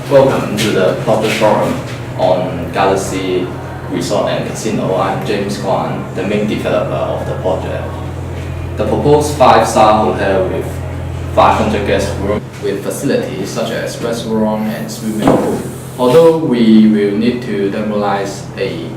Welcome to the Public Forum on Galaxy Resort and Casino. I'm James Kwan, the main developer of the project. The proposed 5-star hotel with 500 guest rooms with facilities such as restaurant and swimming pool. Although we will need to demolish a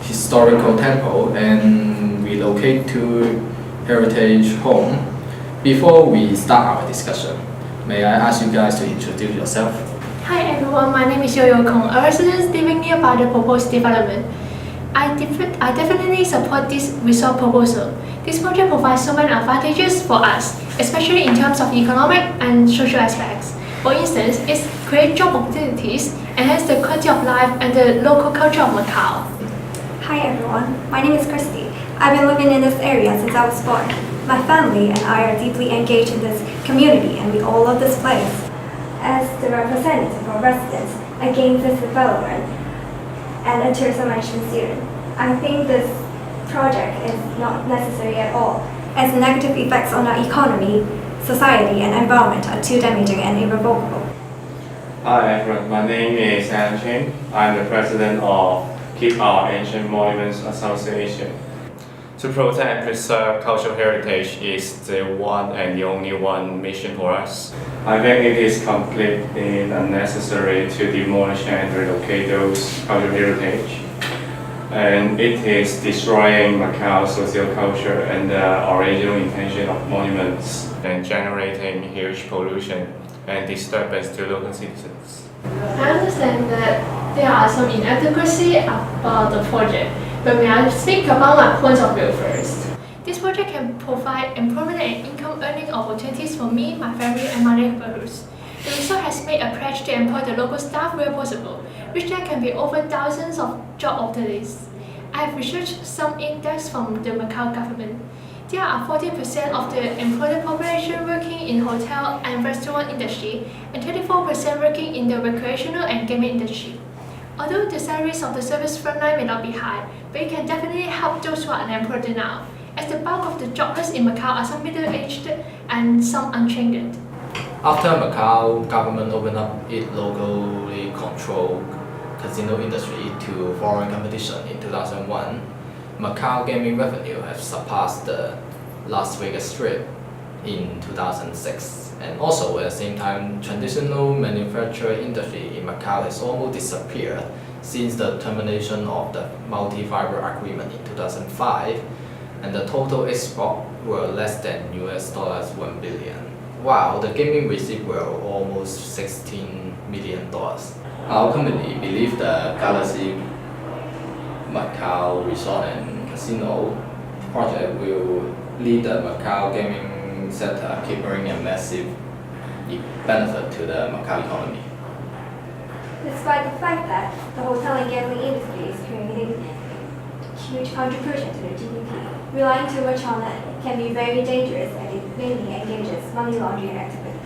historical temple and relocate to heritage home, before we start our discussion, may I ask you guys to introduce yourself? Hi everyone, my name is Yo-Yo Kong, a resident living nearby the proposed development. I definitely support this resort proposal. This project provides so many advantages for us, especially in terms of economic and social aspects. For instance, it creates job opportunities, enhances the quality of life and the local culture of Macau. Hi everyone, my name is Christy. I've been living in this area since I was born. My family and I are deeply engaged in this community and we all love this place. As the representative of residents against this development and a tourism management student, I think this project is not necessary at all, as the negative effects on our economy, society and environment are too damaging and irrevocable. Hi everyone, my name is Han Cheng. I'm the president of Keep Our Ancient Monuments Association. To protect and preserve cultural heritage is the one and the only one mission for us. I think it is completely unnecessary to demolish and relocate those cultural heritage. And it is destroying Macau's social culture and the original intention of monuments and generating huge pollution and disturbance to local citizens. I understand that there are some inadequacy about the project, but may I speak about my points of view first. This project can provide employment and income earning opportunities for me, my family and my neighborhoods. The resort has made a pledge to employ the local staff where possible, which there can be over thousands of job opportunities. I have researched some index from the Macau government. There are 40% of the employed population working in hotel and restaurant industry and 24% working in the recreational and gaming industry. Although the salaries of the service frontline may not be high, but it can definitely help those who are unemployed now, as the bulk of the jobless in Macau are some middle-aged and some untrained. After Macau government opened up its locally controlled casino industry to foreign competition in 2001, Macau gaming revenue has surpassed the Las Vegas Strip in 2006. And also at the same time, traditional manufacturing industry in Macau has almost disappeared since the termination of the multi-fiber agreement in 2005, and the total export were less than $1 billion, while the gaming receipts were almost $16 million. Our company believes the Galaxy Macau Resort and Casino project will lead the Macau gaming sector, keep bringing a massive benefit to the Macau economy. Despite the fact that the hotel and gambling industry is creating huge contribution to the GDP, relying too much on it can be very dangerous and it mainly engages money laundering activities.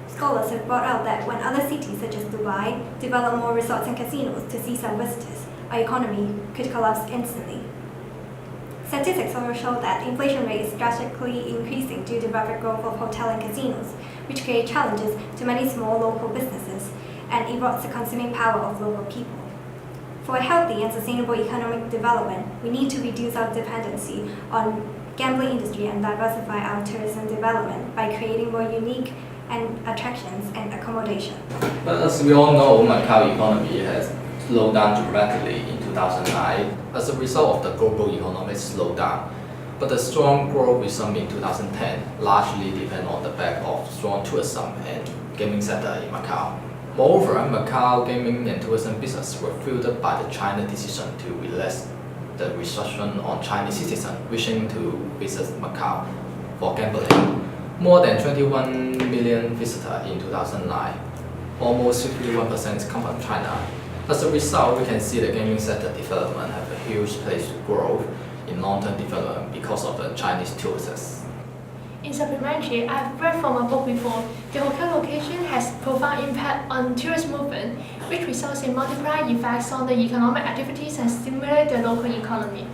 Scholars have brought out that when other cities such as Dubai develop more resorts and casinos to see some visitors, our economy could collapse instantly. Statistics also show that inflation rate is drastically increasing due to rapid growth of hotel and casinos, which create challenges to many small local businesses and erodes the consuming power of local people. For a healthy and sustainable economic development, we need to reduce our dependency on gambling industry and diversify our tourism development by creating more unique and attractions and accommodation. But as we all know, Macau economy has slowed down dramatically in 2009 as a result of the global economic slowdown. But the strong growth resumed in 2010 largely depend on the back of strong tourism and gaming sector in Macau. Moreover, Macau gaming and tourism business were fueled by the China decision to relax the restriction on Chinese citizens wishing to visit Macau for gambling. More than 21 million visitors in 2009, almost 51% come from China. As a result, we can see the gaming sector development have a huge place to grow in long-term development because of the Chinese tourists. In supplementary, I've read from a book before, the hotel location has profound impact on tourist movement, which results in multiplier effects on the economic activities and stimulate the local economy.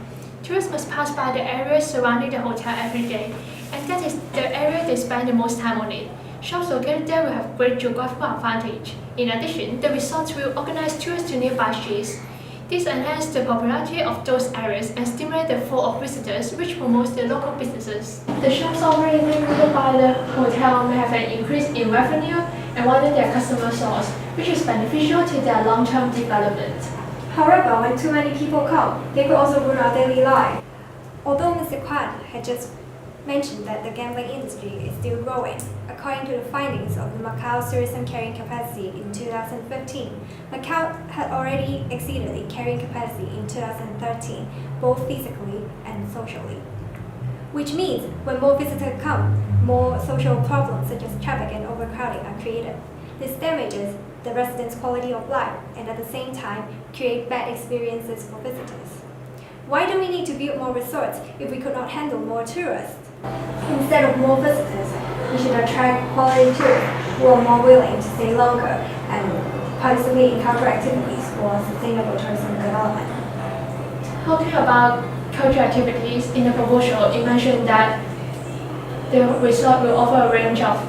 Tourists must pass by the areas surrounding the hotel every day, and that is the area they spend the most time on it. Shops located there will have great geographical advantage. In addition, the resorts will organize tours to nearby streets. This enhances the popularity of those areas and stimulates the flow of visitors, which promotes the local businesses. The shops operated by the hotel may have an increase in revenue and widen their customer source, which is beneficial to their long-term development. However, when too many people come, they could also ruin our daily life. Although Mr. Kwan had just mentioned that the gambling industry is still growing, according to the findings of the Macau tourism carrying capacity in 2015, Macau had already exceeded its carrying capacity in 2013, both physically and socially. Which means when more visitors come, more social problems such as traffic and overcrowding are created. This damages the residents' quality of life and at the same time create bad experiences for visitors. Why do we need to build more resorts if we could not handle more tourists? Instead of more visitors, we should attract quality tourists who are more willing to stay longer and participate in cultural activities for sustainable tourism development. Talking about cultural activities, in the proposal, it mentioned that the resort will offer a range of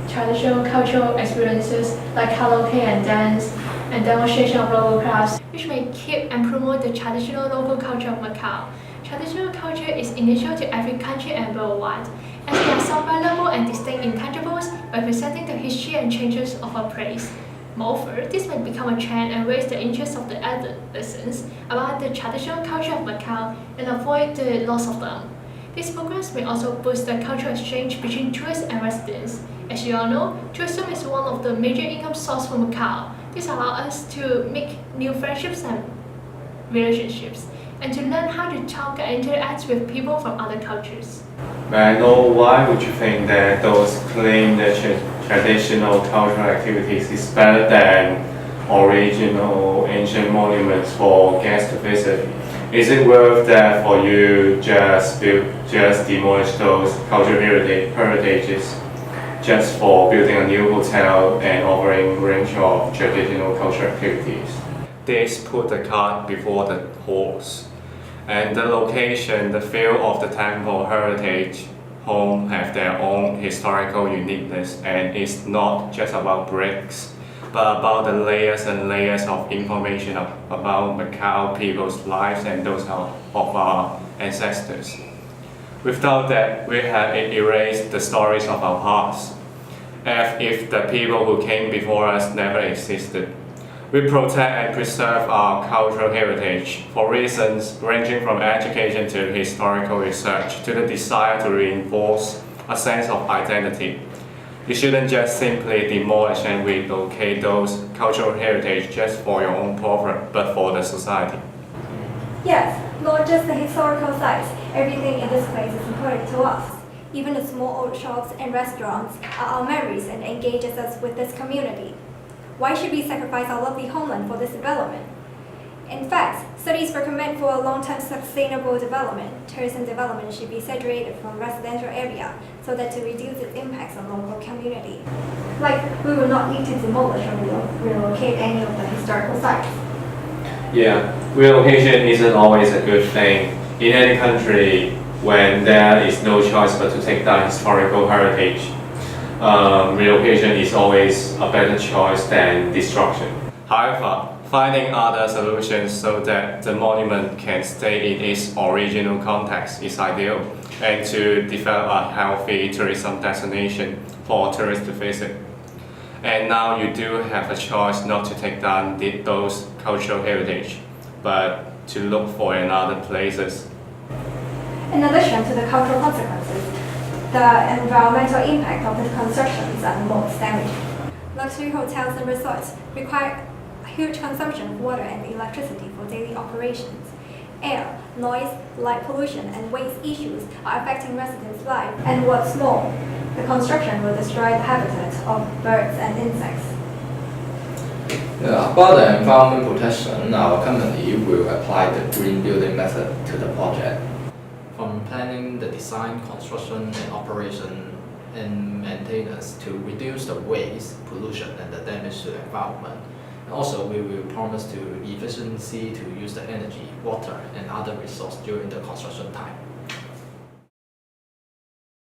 traditional cultural experiences like karaoke and dance, and demonstration of local crafts, which may keep and promote the traditional local culture of Macau. Traditional culture is initial to every country and worldwide, as they are some valuable and distinct intangibles representing the history and changes of a place. Moreover, this may become a trend and raise the interest of the adolescents about the traditional culture of Macau and avoid the loss of them. These programs may also boost the cultural exchange between tourists and residents. As you all know, tourism is one of the major income sources for Macau. This allows us to make new friendships and relationships, and to learn how to talk and interact with people from other cultures. May I know why would you think that those claim that traditional cultural activities is better than original ancient monuments for guests to visit? Is it worth that for you just demolish those cultural heritages just for building a new hotel and offering a range of traditional cultural activities? This put the cart before the horse. And the location, the feel of the temple heritage home have their own historical uniqueness, and it's not just about bricks, but about the layers and layers of information about Macau people's lives and those of our ancestors. Without that, we have erased the stories of our past, as if the people who came before us never existed. We protect and preserve our cultural heritage for reasons ranging from education to historical research to the desire to reinforce a sense of identity. You shouldn't just simply demolish and relocate those cultural heritage just for your own profit, but for the society. Yes, not just the historical sites. Everything in this place is important to us. Even the small old shops and restaurants are our memories and engages us with this community. Why should we sacrifice our lovely homeland for this development? In fact, studies recommend for a long-term sustainable development, tourism development should be separated from residential area so that to reduce its impacts on local community. Like, we will not need to demolish or relocate any of the historical sites. Yeah, relocation isn't always a good thing. In any country, when there is no choice but to take down historical heritage, relocation is always a better choice than destruction. However, finding other solutions so that the monument can stay in its original context is ideal, and to develop a healthy tourism destination for tourists to visit. And now you do have a choice not to take down those cultural heritage, but to look for another places. In addition to the cultural consequences, the environmental impact of the constructions are the most damaging. Luxury hotels and resorts require a huge consumption of water and electricity for daily operations. Air, noise, light pollution, and waste issues are affecting residents' lives. And what's more, the construction will destroy the habitat of birds and insects. About the environment protection, our company will apply the green building method to the project. From planning, the design, construction, and operation and maintenance to reduce the waste, pollution, and the damage to the environment. And also, we will promise to efficiency to use the energy, water, and other resources during the construction time.